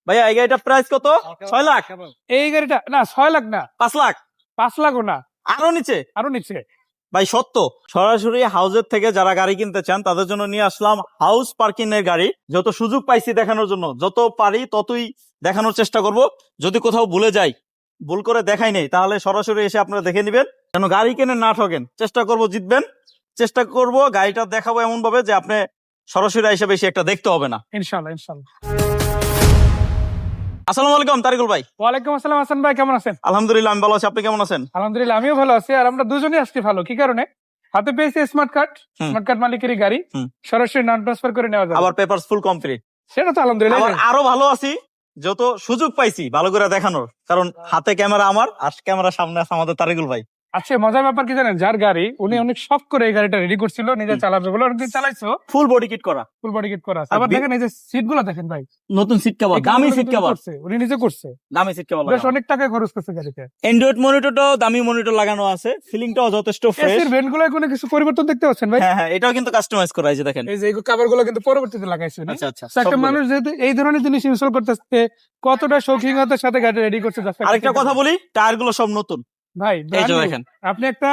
ভাইয়া এই গাড়িটা প্রাইস কত? 6 লাখ? এই গাড়িটা না 6 লাখ না, 5 লাখ? 5 লাখও না, আরো নিচে? আরো নিচে। ভাই সত্য, সরাসরি হাউজের থেকে যারা গাড়ি কিনতে চান তাদের জন্য নিয়ে আসলাম হাউস পার্কিং এর গাড়ি। যত সুযোগ পাইছি দেখানোর জন্য, যত পারি ততই দেখানোর চেষ্টা করব। যদি কোথাও ভুলে যাই, ভুল করে দেখাই নেই, তাহলে সরাসরি এসে আপনারা দেখে নিবেন, যেন গাড়ি কেনেন না ঠকেন। চেষ্টা করব জিতবেন, চেষ্টা করব গাড়িটা দেখাবো এমন ভাবে যে আপনি সরাসরি এসে বেশি একটা দেখতে হবে না। ইনশাআল্লাহ ইনশাআল্লাহ। আসসালামু আলাইকুম তারিকুল ভাই। ওয়ালাইকুম আসসালাম হাসান ভাই, কেমন আছেন? আলহামদুলিল্লাহ আমি ভালো আছি, আপনি কেমন আছেন? আলহামদুলিল্লাহ আমিও ভালো আছি। আর আমরা দুজনেই আজকে ভালো, কি কারণে? হাতে পেয়েছি স্মার্ট কার্ড, স্মার্ট কার্ড মালিকেরই গাড়ি, সরাসরি নন ট্রান্সফার করে নেওয়া যাবে, আবার পেপারস ফুল কমপ্লিট। সেটা তো আলহামদুলিল্লাহ। আবার আরো ভালো আছি, যত সুযোগ পাইছি ভালো করে দেখানোর, কারণ হাতে ক্যামেরা আমার আর ক্যামেরা সামনে আছে আমাদের তারিকুল ভাই। আচ্ছা, মজার ব্যাপার কি জানেন, যার গাড়ি উনি অনেক শখ করে এই গাড়িটা রেডি করছিল, নিজে চালাবে বলে অনেকদিন চালাইছো, ফুল বডি কিট করা, ফুল বডি কিট করা আছে। আবার দেখেন এই যে সিট গুলো দেখেন ভাই, নতুন সিট কভার, দামি সিট কভার উনি নিজে করছে, দামি সিট কভার, বেশ অনেক টাকা খরচ করছে গাড়িতে। অ্যান্ড্রয়েড মনিটরটাও দামি মনিটর লাগানো আছে, ফিলিংটাও যথেষ্ট ফ্রেশ। এসির ভেন্ট গুলো কোনো কিছু পরিবর্তন দেখতে পাচ্ছেন ভাই? হ্যাঁ হ্যাঁ, এটাও কিন্তু কাস্টমাইজ করা আছে, দেখেন এই যে এই কভার গুলো কিন্তু পরবর্তীতে লাগাইছে। আচ্ছা আচ্ছা, তো একটা মানুষ যেহেতু এই ধরনের জিনিস ইনস্টল করতেছে, কতটা শৌখিনতার সাথে গাড়ি রেডি করছে। আরেকটা কথা বলি, টায়ার গুলো সব নতুন ভাই, এই যে দেখেন। আপনি একটা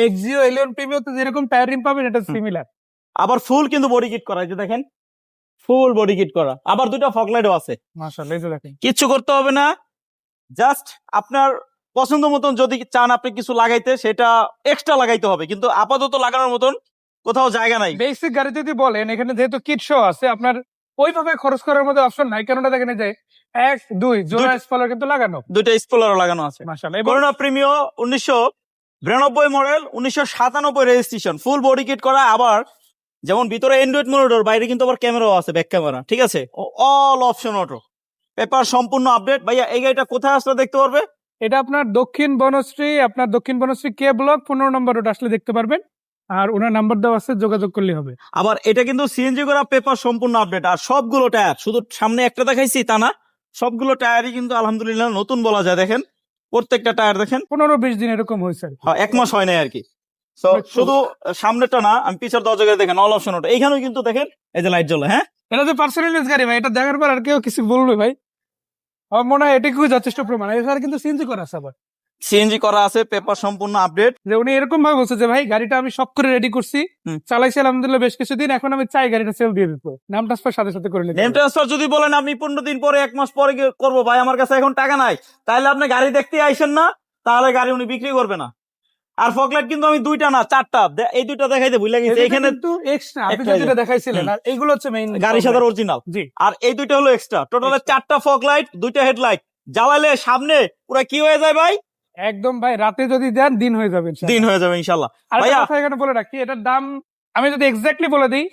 এক্সিও এলিয়ন প্রিমিয়াতে যেরকম টায়ার রিম পাবেন, এটা সিমিলার। আবার ফুল কিন্তু বডি কিট করা, এই যে দেখেন ফুল বডি কিট করা। আবার দুটো ফগলাইটও আছে, মাশাআল্লাহ। এই যে দেখেন, কিচ্ছু করতে হবে না, জাস্ট আপনার পছন্দ মতন যদি চান আপনি কিছু লাগাইতে, সেটা এক্সট্রা লাগাইতে হবে, কিন্তু আপাতত লাগানোর মতন কোথাও জায়গা নাই। বেসিক গাড়ি যদি বলেন, এখানে যেহেতু কিট শো আছে, আপনার ওইভাবে খরচ করার মধ্যে অপশন নাই, কারণ দেখেন এই যে 1 2 জোড়া স্পয়লার কিন্তু লাগানো, দুইটা স্পয়লারও লাগানো আছে। মাশাআল্লাহ। Corona Premio 1992 model, 1997 registration, full body kit করা। আবার যেমন ভিতরে অ্যান্ড্রয়েড মনিটর, বাইরে কিন্তু আবার ক্যামেরাও আছে, ব্যাক ক্যামেরা, ঠিক আছে, অল অপশন অটো, পেপার সম্পূর্ণ আপডেট। ভাইয়া এই গাড়িটা কোথায় আসলে দেখতে পারবে? এটা আপনার দক্ষিণ বনশ্রী কে ব্লক 15 নম্বর রোড আসলে দেখতে পারবেন, আর ওনার নাম্বার দেওয়া আছে, যোগাযোগ করলে হবে। আবার এটা কিন্তু সিএনজি করা, পেপার সম্পূর্ণ আপডেট। আর সবগুলো টায়ার, শুধু সামনে একটা দেখাইছি তা না, সবগুলো টায়ারই কিন্তু আলহামদুলিল্লাহ নতুন বলা যায়। দেখেন প্রত্যেকটা টায়ার দেখেন 15-20 দিন এরকম হয়েছে, 1 মাস হয় নাই আর কি। তো শুধু সামনেটা না, আমি পিছের দরজায় দেখেন অল অপশন ওটা। এইখানেও কিন্তু দেখেন এই যে লাইট জ্বলে। হ্যাঁ, এটা যে পার্সোনাল ইউজ গাড়ি ভাই, এটা দেখার পর আর কেউ কিছু বলবে ভাই? আমার মনে হয় এটুকুই যথেষ্ট প্রমাণ। এছাড়া কিন্তু সিএনজি করা আছে, আবার সিএনজি করা আছে, পেপার সম্পূর্ণ আপডেট। যে উনি এরকম ভাবে বলছে যে ভাই গাড়িটা আমি শখ করে রেডি করছি, চালাইছি আলহামদুলিল্লাহ বেশ কিছুদিন, এখন আমি চাই গাড়িটা সেল দিয়ে দিতে, নাম ট্রান্সফার সাথে সাথে করে নিতে। নেম ট্রান্সফার যদি বলেন আপনি 15 দিন পরে, 1 মাস পরে করবো, ভাই আমার কাছে এখন টাকা নাই, তাহলে আপনি গাড়ি দেখতে আইসেন না, তাহলে গাড়ি উনি বিক্রি করবে না। আর ফগলাইট কিন্তু আমি 2টা না 4টা, এই 2টা দেখাইতে ভুলে গেছি। এখানে কিন্তু এক্সট্রা আপনি যেটা দেখাইছিলেন, আর এইগুলো হচ্ছে মেইন গাড়ির সাথে অরিজিনাল, জি। আর এই 2টা হলো এক্সট্রা। টোটালে 4টা ফগলাইট, 2টা হেডলাইট, জ্বালালে সামনে পুরো কি হয়ে যায় ভাই, একদম ভাই, রাতে যদি দেন দিন হয়ে যাবে, দিন হয়ে যাবে ইনশাআল্লাহ। আর ভাইয়া কথা এখানে বলে রাখি, এটার দাম আমি যদি এক্স্যাক্টলি বলে দিই,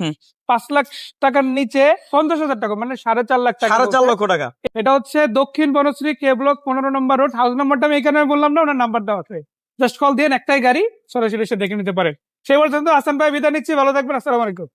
5 লাখ টাকার নিচে 50,000 টাকা, মানে 4.5 লাখ টাকা, 4.5 লক্ষ টাকা। এটা হচ্ছে দক্ষিণ বনশ্রী কে ব্লক 15 নম্বর রোড। হাউস নাম্বারটা আমি এখানে বললাম না, ওনার নাম্বার দেওয়া আছে, জাস্ট কল দিয়ে একটাই গাড়ি সরাসরি এসে দেখে নিতে পারেন। সেই পর্যন্ত হাসান ভাই বিদায় নিচ্ছি, ভালো থাকবেন, আসসালামু আলাইকুম।